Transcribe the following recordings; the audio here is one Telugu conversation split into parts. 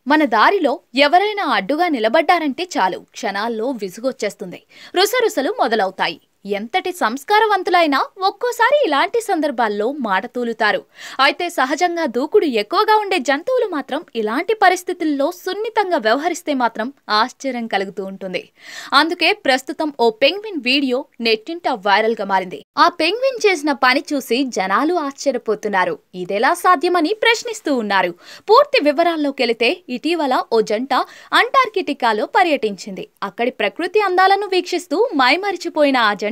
మన దారిలో ఎవరైనా అడ్డుగా నిలబడ్డారంటే చాలు క్షణాల్లో విసుగొచ్చేస్తుంది. రుసరుసలు మొదలవుతాయి. ఎంతటి సంస్కారవంతులైనా ఒక్కోసారి ఇలాంటి సందర్భాల్లో మాట తూలుతారు. అయితే సహజంగా దూకుడు ఎక్కువగా ఉండే జంతువులు మాత్రం ఇలాంటి పరిస్థితుల్లో సున్నితంగా వ్యవహరిస్తే మాత్రం ఆశ్చర్యం కలుగుతూ ఉంటుంది. అందుకే ప్రస్తుతం ఓ పెంగ్విన్ వీడియో నెట్టింట వైరల్ గా మారింది. ఆ పెంగ్విన్ చేసిన పని చూసి జనాలు ఆశ్చర్యపోతున్నారు. ఇదెలా సాధ్యమని ప్రశ్నిస్తూ ఉన్నారు. పూర్తి వివరాల్లోకెళితే ఇటీవల ఓ జంట అంటార్కిటికాలో పర్యటించింది. అక్కడి ప్రకృతి అందాలను వీక్షిస్తూ మైమరిచిపోయిన ఆ జంట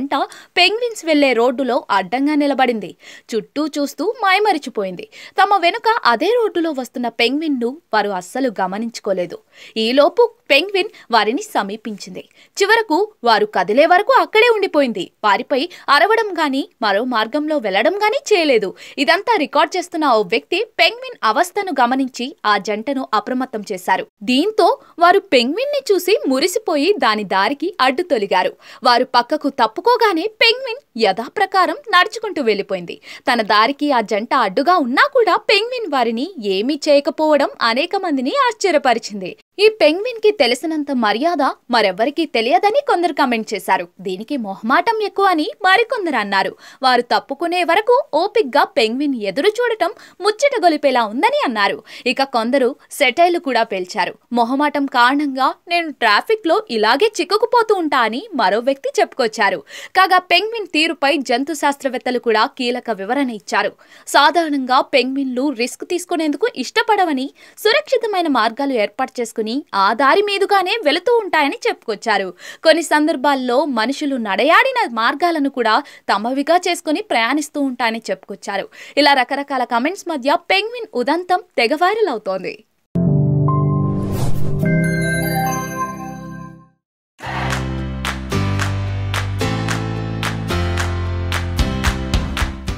పెంగ్విన్స్ వెళ్లే రోడ్డులో అడ్డంగా నిలబడింది. చుట్టూ చూస్తూ మైమరిచిపోయింది. తమ వెనుక అదే రోడ్డులో వస్తున్న పెంగ్విన్ ను వారు అస్సలు గమనించుకోలేదు. ఈలోపు పెంగ్విన్ వారిని సమీపించింది. చివరకు వారు కదిలే వరకు అక్కడే ఉండిపోయింది. వారిపై అరవడం గాని మరో మార్గంలో వెళ్లడం గాని చేయలేదు. ఇదంతా రికార్డ్ చేస్తున్న ఓ వ్యక్తి పెంగ్విన్ అవస్థను గమనించి ఆ జంటను అప్రమత్తం చేశారు. దీంతో వారు పెంగ్విన్ ని చూసి మురిసిపోయి దాని దారికి అడ్డు తొలిగారు. వారు పక్కకు తప్పుకోగానే పెంగ్విన్ యథాప్రకారం నడుచుకుంటూ వెళ్లిపోయింది. తన దారికి ఆ జంట అడ్డుగా ఉన్నా కూడా పెంగ్విన్ వారిని ఏమీ చేయకపోవడం అనేక మందిని ఆశ్చర్యపరిచింది. ఈ పెంగ్విన్ కి తెలిసినంత మర్యాద మరెవ్వరికీ తెలియదని కొందరు కమెంట్ చేశారు. దీనికి మొహమాటం ఎక్కువ అని మరికొందరు అన్నారు. వారు తప్పుకునే వరకు ఓపిగ్గా పెంగ్విన్ ఎదురు చూడటం ముచ్చట గొలిపేలా ఉందని అన్నారు. ఇక కొందరు సెటైలు కూడా పేల్చారు. మొహమాటం కారణంగా నేను ట్రాఫిక్ లో ఇలాగే చిక్కుకుపోతూ ఉంటా అని మరో వ్యక్తి చెప్పుకొచ్చారు. కాగా పెంగ్విన్ తీరుపై జంతు శాస్త్రవేత్తలు కూడా కీలక వివరణ ఇచ్చారు. సాధారణంగా పెంగ్విన్లు రిస్క్ తీసుకునేందుకు ఇష్టపడవని, సురక్షితమైన మార్గాలు ఏర్పాటు చేసుకుని ఆ దారి మీదుగానే వెళుతూ ఉంటాయని చెప్పుకొచ్చారు. కొన్ని సందర్భాల్లో మనుషులు నడయాడిన మార్గాలను కూడా తమవిగా చేసుకుని ప్రయాణిస్తూ ఉంటాయని చెప్పుకొచ్చారు. ఇలా రకరకాల కమెంట్స్ మధ్య పెంగ్విన్ ఉదంతం తెగ వైరల్ అవుతోంది.